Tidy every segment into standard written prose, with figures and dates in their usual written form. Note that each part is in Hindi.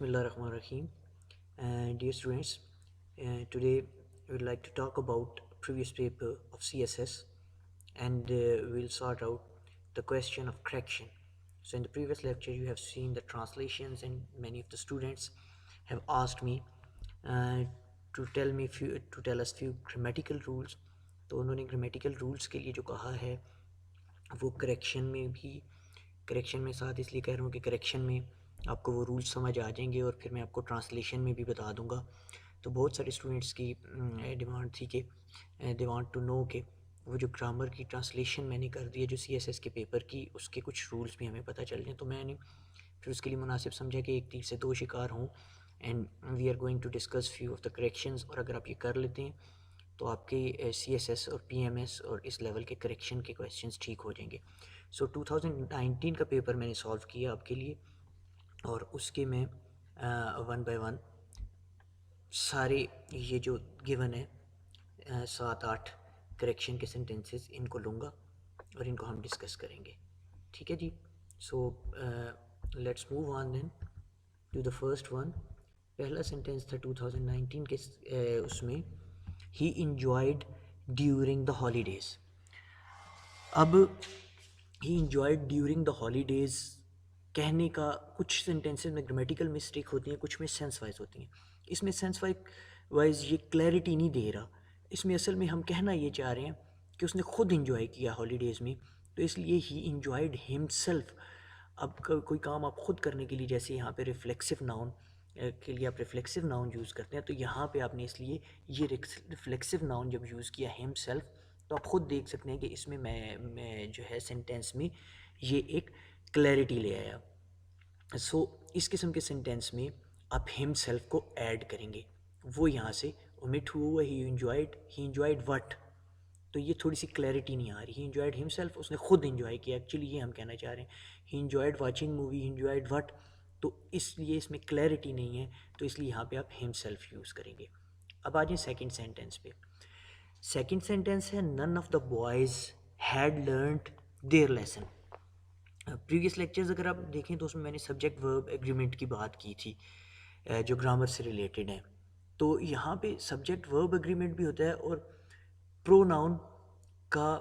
Bismillahirrahmanirrahim. Dear students, today we would like to talk about previous paper of CSS, and we'll sort out the question of correction. So in the previous lecture you have seen the translations, and many of the students have asked me uh, to tell us few grammatical rules. तो उन्होंने grammatical rules के लिए जो कहा है वो करेक्शन में साथ इसलिए कह रहा हूँ कि करेक्शन में आपको वो रूल्स समझ आ जाएंगे और फिर मैं आपको ट्रांसलेशन में भी बता दूंगा। तो बहुत सारे स्टूडेंट्स की डिमांड थी कि दे वांट टू नो कि वो जो ग्रामर की ट्रांसलेशन मैंने कर दी है जो सीएसएस के पेपर की, उसके कुछ रूल्स भी हमें पता चल जाएँ। तो मैंने फिर उसके लिए मुनासिब समझा कि एक तीर से दो शिकार हों, and we are going to discuss few of the corrections. और अगर आप ये कर लेते हैं तो आपके सीएसएस और पीएमएस और इस लेवल के करेक्शन के क्वेश्चंस ठीक हो जाएंगे। सो 2019 का पेपर मैंने सॉल्व किया आपके लिए, और उसके में वन बाय वन सारे ये जो गिवन है 7-8 करेक्शन के सेंटेंसेस इनको लूँगा और इनको हम डिस्कस करेंगे। ठीक है जी। So let's move on then to the first one. पहला सेंटेंस था 2019 के उसमें, he enjoyed during the holidays. अब he enjoyed during the holidays कहने का कुछ सेंटेंसेस में ग्रामेटिकल मिस्टेक होती हैं, कुछ में सेंस वाइज होती हैं। इसमें सेंस वाइज ये क्लैरिटी नहीं दे रहा। इसमें असल में हम कहना ये चाह रहे हैं कि उसने खुद इंजॉय किया हॉलीडेज़ में, तो इसलिए ही इंजॉयड हिमसेल्फ। अब कोई काम आप खुद करने के लिए, जैसे यहाँ पे रिफ्लेक्सिव नाउन के लिए आप रिफ्लेक्सिव नाउन यूज़ करते हैं, तो यहाँ पे आपने इसलिए ये रिफ्लेक्सिव नाउन जब यूज़ किया हिमसेल्फ, तो आप ख़ुद देख सकते हैं कि इसमें मैं जो है सेंटेंस में ये एक क्लैरिटी ले आया। सो इस किस्म के सेंटेंस में आप हिमसेल्फ को ऐड करेंगे, वो यहाँ से ओमिट हुआ। ही इंजॉयड व्हाट, तो ये थोड़ी सी क्लैरिटी नहीं आ रही। ही इंजॉयड हिमसेल्फ, उसने खुद इंजॉय किया, एक्चुअली ये हम कहना चाह रहे हैं। ही enjoyed watching movie, he enjoyed what, तो इसलिए इसमें क्लैरिटी नहीं है, तो इसलिए यहाँ पे आप हिमसेल्फ यूज़ करेंगे। अब आ जाए सेकेंड सेंटेंस पे। सेकेंड सेंटेंस है, none of the boys had learned their lesson. Previous lectures अगर आप देखें तो उसमें मैंने सब्जेक्ट वर्ब एग्रीमेंट की बात की थी जो ग्रामर से रिलेटेड है। तो यहाँ पे सब्जेक्ट वर्ब एग्रीमेंट भी होता है, और प्रोनाउन का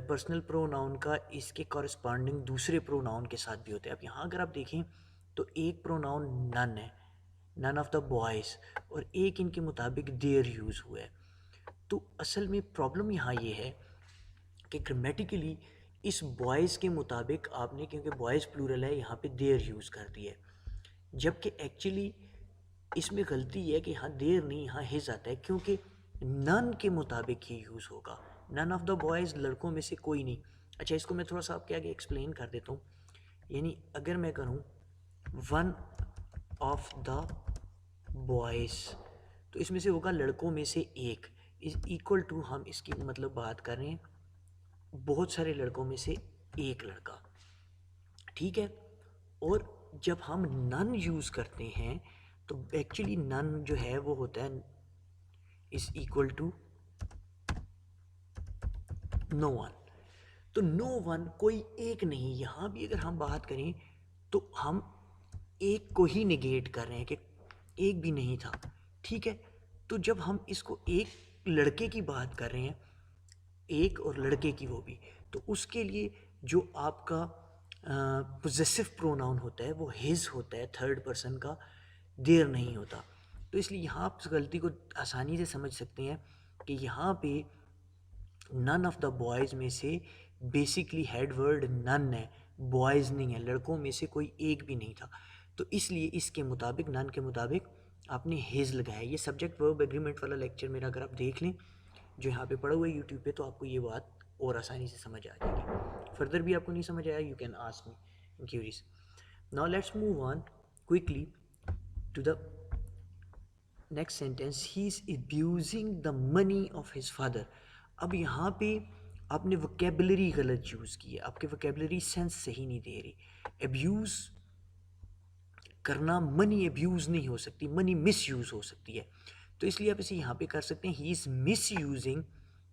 पर्सनल प्रोनाउन का इसके कॉरस्पॉन्डिंग दूसरे प्रोनाउन के साथ भी होता है। अब यहाँ अगर आप देखें तो एक प्रोनाउन नन है, नन ऑफ द बॉयज़, और एक इनके मुताबिक देयर यूज़ हुआ है। तो असल में प्रॉब्लम यहाँ ये है कि ग्रामेटिकली इस बॉयज़ के मुताबिक आपने, क्योंकि बॉयज़ प्लूरल है, यहाँ पे देयर यूज़ कर दिया है, जबकि एक्चुअली इसमें गलती है कि यहाँ देयर नहीं, यहाँ हिज आता है, क्योंकि नन के मुताबिक ही यूज़ होगा। नन ऑफ द बॉयज़, लड़कों में से कोई नहीं। अच्छा, इसको मैं थोड़ा सा आपके आगे एक्सप्लेन कर देता हूँ। यानी अगर मैं करूँ वन ऑफ द बॉयज़, तो इसमें से होगा लड़कों में से एक, इज इक्वल टू, हम इसकी मतलब बात कर रहे हैं बहुत सारे लड़कों में से एक लड़का। ठीक है। और जब हम नन यूज़ करते हैं तो एक्चुअली नन जो है वो होता है is equal to no one. तो नो वन, कोई एक नहीं। यहाँ भी अगर हम बात करें तो हम एक को ही निगेट कर रहे हैं कि एक भी नहीं था। ठीक है। तो जब हम इसको एक लड़के की बात कर रहे हैं, एक और लड़के की वो भी, तो उसके लिए जो आपका पोजेसिव प्रोनाउन होता है वो हिज होता है, थर्ड पर्सन का, देयर नहीं होता। तो इसलिए यहाँ आप इस गलती को आसानी से समझ सकते हैं कि यहाँ पे नन ऑफ द बॉयज़ में से बेसिकली हेड वर्ड नन है, बॉयज़ नहीं है, लड़कों में से कोई एक भी नहीं था। तो इसलिए इसके मुताबिक, नन के मुताबिक आपने हिज लगाया। ये सब्जेक्ट वर्ब एग्रीमेंट वाला लेक्चर मेरा अगर आप देख लें जो यहाँ पे पड़ा हुआ है यूट्यूब पे, तो आपको ये बात और आसानी से समझ आ जाएगी। फर्दर भी आपको नहीं समझ आया, you can ask me in queries. Now let's move on quickly to the next sentence, he is abusing the money of his father. अब यहाँ पे आपने वोकेबलरी गलत यूज़ की है, आपके वोकेबलरी सेंस सही नहीं दे रही। अब्यूज़ करना, मनी अब्यूज़ नहीं हो सकती, मनी मिस यूज़ हो सकती है। तो इसलिए आप इसे यहाँ पे कर सकते हैं, he is miss using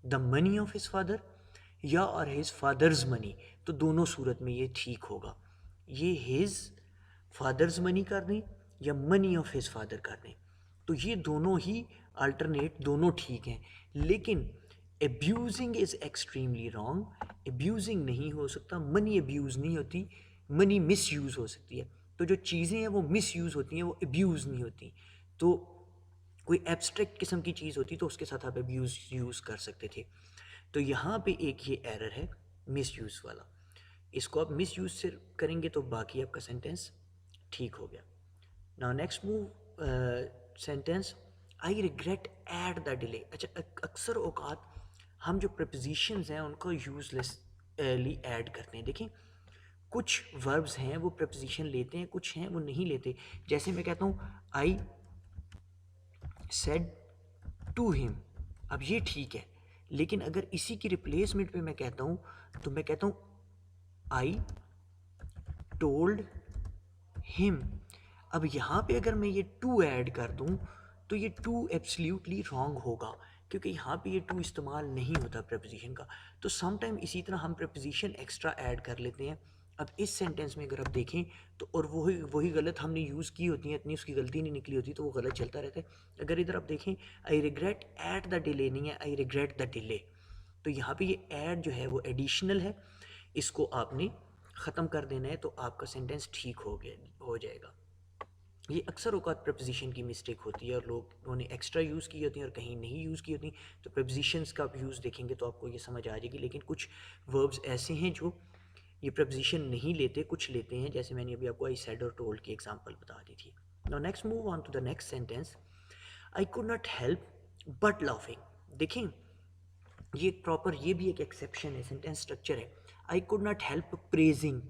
the money of his father, या और हिज फादर्स मनी। तो दोनों सूरत में ये ठीक होगा। ये हिज फादर्स मनी कर दें या मनी ऑफ हिज फादर कर दें, तो ये दोनों ही अल्टरनेट दोनों ठीक हैं। लेकिन abusing is extremely wrong, abusing नहीं हो सकता, मनी एब्यूज़ नहीं होती, मनी मिस यूज़ हो सकती है। तो जो चीज़ें हैं वो मिस यूज़ होती हैं, वो एब्यूज़ नहीं होती। तो कोई एब्स्ट्रैक्ट किस्म की चीज़ होती तो उसके साथ आप एब्यूज़ यूज़ कर सकते थे। तो यहाँ पे एक ये एरर है मिस यूज़ वाला, इसको आप मिस यूज़ से करेंगे तो बाकी आपका सेंटेंस ठीक हो गया। Now next move sentence, I regret at the delay. अच्छा, अक्सर औकात हम जो प्रपोजिशंस हैं उनको यूजलेसली ऐड करते हैं। देखें, कुछ वर्ब्स हैं वो प्रपोजिशन लेते हैं, कुछ हैं वो नहीं लेते। जैसे मैं कहता हूँ आई सेड टू हिम, अब ये ठीक है, लेकिन अगर इसी की रिप्लेसमेंट पे मैं कहता हूँ तो मैं कहता हूँ आई टोल्ड हिम। अब यहाँ पे अगर मैं ये टू ऐड कर दूँ तो ये टू एब्सोल्युटली रॉन्ग होगा, क्योंकि यहाँ पे ये टू इस्तेमाल नहीं होता प्रपोजिशन का। तो सम टाइम इसी तरह हम प्रपोजिशन एक्स्ट्रा ऐड कर लेते हैं। अब इस सेंटेंस में अगर आप देखें तो और वही वही गलत हमने यूज़ की होती है, इतनी उसकी गलती नहीं निकली होती, तो वो गलत चलता रहता है। अगर इधर आप देखें I regret at the delay नहीं है, आई रिग्रेट द डिले। तो यहाँ पे ये ऐड जो है वो एडिशनल है, इसको आपने ख़त्म कर देना है तो आपका सेंटेंस ठीक हो जाएगा। ये अक्सर औकात प्रपोजिशन की मिस्टेक होती है और लोगों ने एक्स्ट्रा यूज़ की होती है और कहीं नहीं यूज़ की होती। तो प्रपोजिशंस का आप यूज़ देखेंगे तो आपको ये समझ आ जाएगी। लेकिन कुछ वर्ब्स ऐसे हैं जो ये प्रपोजिशन नहीं लेते, कुछ लेते हैं, जैसे मैंने अभी आपको आई सेड और टोल्ड की एग्जांपल बता दी थी। Now next move on to the next sentence, I could not help but laughing. देखें, ये एक प्रॉपर, ये भी एक एक्सेप्शन है, सेंटेंस स्ट्रक्चर है। आई कुड नॉट हेल्प प्रेजिंग।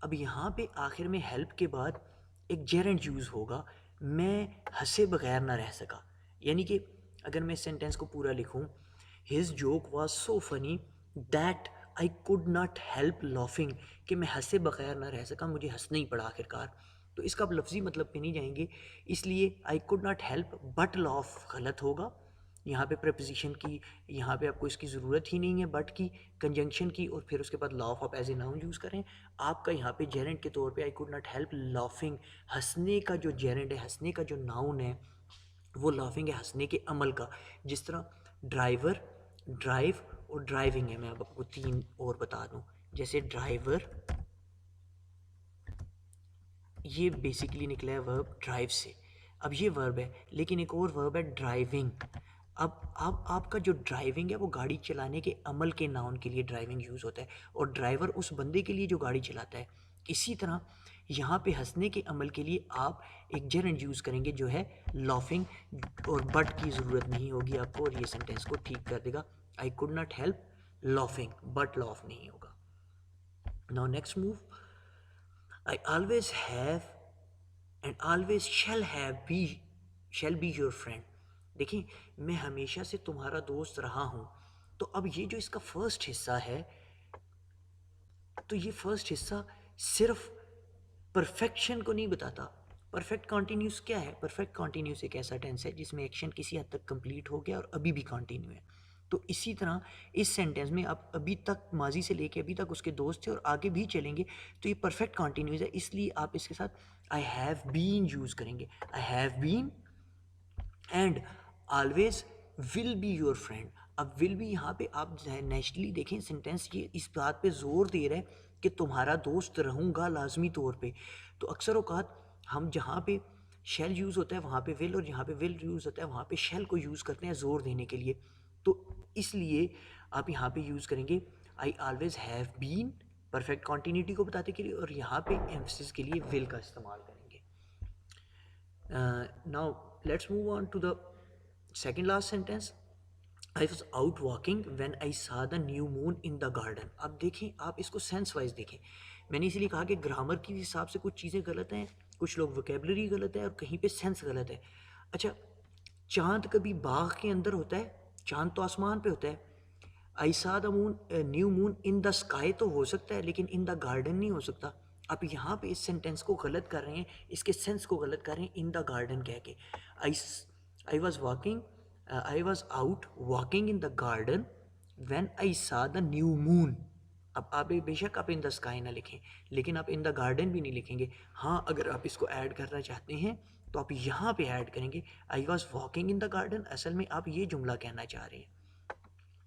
अब यहाँ पे आखिर में हेल्प के बाद एक जेरेंट यूज़ होगा, मैं हंसे बगैर ना रह सका। यानी कि अगर मैं इस सेंटेंस को पूरा लिखूँ, his joke was so funny that I could not help laughing, कि मैं हंसे बगैर ना रह सका, मुझे हंसना ही पड़ा आखिरकार। तो इसका आप लफ्ज़ी मतलब पे नहीं जाएंगे, इसलिए आई could not help but loaf गलत होगा। यहाँ पे प्रपोजिशन की, यहाँ पे आपको इसकी ज़रूरत ही नहीं है, बट की, कंजंक्शन की, और फिर उसके बाद लाफ आप एज ए नाउन यूज़ करें। आपका यहाँ पे जेरेंट के तौर पे आई कुड नॉट हेल्प लाफिंग, हंसने का जो जेरेंट है, हंसने का जो नाउन है वो लाफिंग है, हंसने के अमल का। जिस तरह ड्राइवर, ड्राइव और ड्राइविंग है। मैं अब आपको तीन और बता दूँ, जैसे ड्राइवर, ये बेसिकली निकला है वर्ब ड्राइव से। अब ये वर्ब है, लेकिन एक और वर्ब है ड्राइविंग। अब आपका जो ड्राइविंग है वो गाड़ी चलाने के अमल के नाउन के लिए ड्राइविंग यूज़ होता है, और ड्राइवर उस बंदे के लिए जो गाड़ी चलाता है। इसी तरह यहाँ पे हंसने के अमल के लिए आप एक जेरेंट यूज़ करेंगे जो है लाफिंग, और बट की ज़रूरत नहीं होगी आपको, और ये सेंटेंस को ठीक कर देगा। आई could not help laughing, but laugh नहीं होगा। Now next move, I always have and always shall be your friend. देखिए, मैं हमेशा से तुम्हारा दोस्त रहा हूँ। तो अब ये जो इसका फर्स्ट हिस्सा है, तो ये फर्स्ट हिस्सा सिर्फ परफेक्शन को नहीं बताता। परफेक्ट कॉन्टीन्यूस क्या है? परफेक्ट कॉन्टीन्यूस एक ऐसा टेंस है जिसमें एक्शन किसी हद तक कंप्लीट हो गया और अभी भी कंटिन्यू है। तो इसी तरह इस सेंटेंस में आप अभी तक, माजी से लेके अभी तक उसके दोस्त थे और आगे भी चलेंगे, तो ये परफेक्ट कॉन्टीन्यूस है, इसलिए आप इसके साथ आई हैव बीन यूज़ करेंगे। I have been and always will be your friend. अब विल बी यहाँ पे आप नेचुरली देखें, सेंटेंस ये इस बात पे जोर दे रहा है कि तुम्हारा दोस्त रहूँगा लाजमी तौर पे। तो अक्सर औकात हम जहाँ पे शेल यूज़ होता है वहाँ पे विल, और जहाँ पे विल यूज़ होता है वहाँ पे शेल को यूज़ करते हैं ज़ोर देने के लिए। तो इसलिए आप यहाँ पे यूज़ करेंगे I always have been, perfect continuity को बताने के लिए, और यहाँ पे एम्फसिस के लिए विल का इस्तेमाल करेंगे। Now let's move on to the second last sentence, I was out walking when I saw the new moon in the garden. अब देखें, आप इसको सेंस वाइज देखें। मैंने इसीलिए कहा कि ग्रामर के हिसाब से कुछ चीज़ें गलत हैं, कुछ लोग वोकेबलरी गलत है, और कहीं पे सेंस गलत है। अच्छा, चांद कभी बाग के अंदर होता है? चांद तो आसमान पे होता है। आई saw the moon, new moon in the sky तो हो सकता है, लेकिन इन द गार्डन नहीं हो सकता। आप यहाँ पे इस सेंटेंस को गलत कर रहे हैं, इसके सेंस को गलत कर रहे हैं इन द गार्डन कह के। I I was walking, I was out walking in the garden when I saw the new moon. अब आप बेशक आप इन द स्काई ना लिखें, लेकिन आप इन द गार्डन भी नहीं लिखेंगे। हाँ, अगर आप इसको ऐड करना चाहते हैं तो आप यहाँ पे ऐड करेंगे आई was walking in the garden. असल में आप ये जुमला कहना चाह रहे हैं,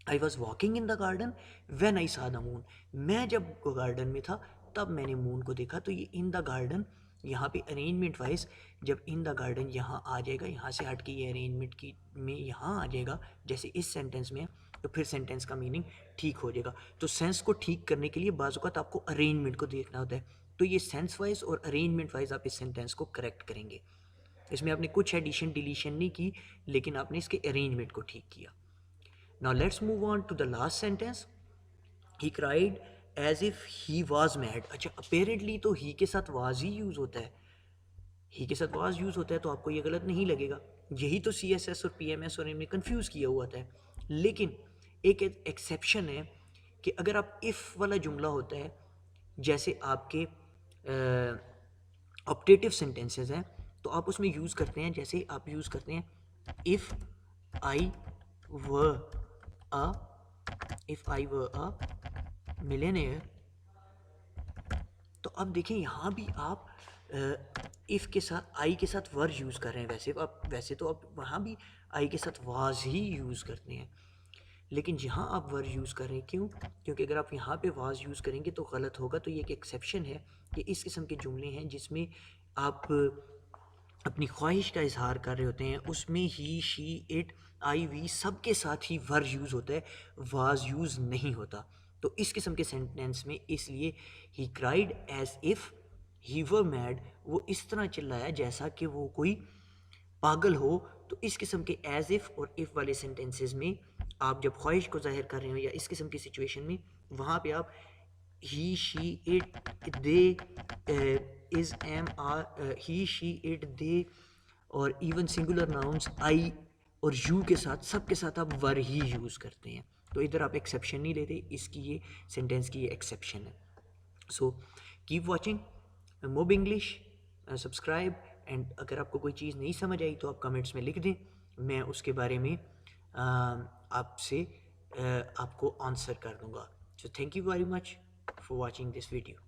आई was walking in the garden when I saw the moon. मैं जब गार्डन में था तब मैंने मून को देखा। तो ये इन द गार्डन यहाँ पे अरेंजमेंट वाइज जब इन द गार्डन यहाँ आ जाएगा, यहाँ से हट के ये अरेंजमेंट की में यहाँ आ जाएगा जैसे इस सेंटेंस में है, तो फिर सेंटेंस का मीनिंग ठीक हो जाएगा। तो सेंस को ठीक करने के लिए बाज़ औक़ात आपको अरेंजमेंट को देखना होता है। तो ये सेंस वाइज और अरेंजमेंट वाइज आप इस सेंटेंस को करेक्ट करेंगे। इसमें आपने कुछ एडिशन डिलीशन नहीं की, लेकिन आपने इसके अरेंजमेंट को ठीक किया। Now let's move on to the last sentence. He cried as if he was mad. अच्छा, apparently तो he के साथ was ही यूज़ होता है। ही के साथ was यूज़ होता है तो आपको ये गलत नहीं लगेगा। यही तो CSS और PMS और इनमें कंफ्यूज किया हुआ था। लेकिन एक एक्सेप्शन है कि अगर आप इफ़ वाला जुमला होता है, जैसे आपके ऑप्टेटिव सेंटेंसेस हैं, तो आप उसमें यूज़ करते हैं, जैसे आप यूज़ करते हैं if I were a if I were a millionaire. तो अब देखें यहाँ भी आप इफ़ के साथ आई के साथ वर यूज़ कर रहे हैं। वैसे तो आप वहाँ भी आई के साथ वाज ही यूज़ करते हैं, लेकिन यहाँ आप वर यूज़ कर रहे हैं। क्यों? क्योंकि अगर आप यहाँ पे वाज यूज़ करेंगे तो गलत होगा। तो ये एक एक्सेप्शन है कि इस किस्म के जुमले हैं जिसमें आप अपनी ख्वाहिश का इजहार कर रहे होते हैं, उसमें ही, शी, इट, आई, वी सब के साथ ही वर यूज़ होता है, वाज यूज़ नहीं होता। तो इस किस्म के सेंटेंस में इसलिए he cried as if he were mad, वो इस तरह चिल्लाया जैसा कि वो कोई पागल हो। तो इस किस्म के एज इफ़ और इफ़ वाले सेंटेंसेस में आप जब ख्वाहिश को जाहिर कर रहे हो या इस किस्म की सिचुएशन में, वहाँ पे आप he, she, it, they, is, am, are, he, she, it, they और इवन सिंगुलर नाउन्स आई और यू के साथ, सब के साथ आप वर ही यूज़ करते हैं। तो इधर आप एक्सेप्शन नहीं लेते, इसकी ये सेंटेंस की ये एक्सेप्शन है। So keep watching mob English, subscribe. And अगर आपको कोई चीज़ नहीं समझ आई तो आप कमेंट्स में लिख दें, मैं उसके बारे में आपसे आपको आंसर कर दूंगा। So thank you very much for watching this video.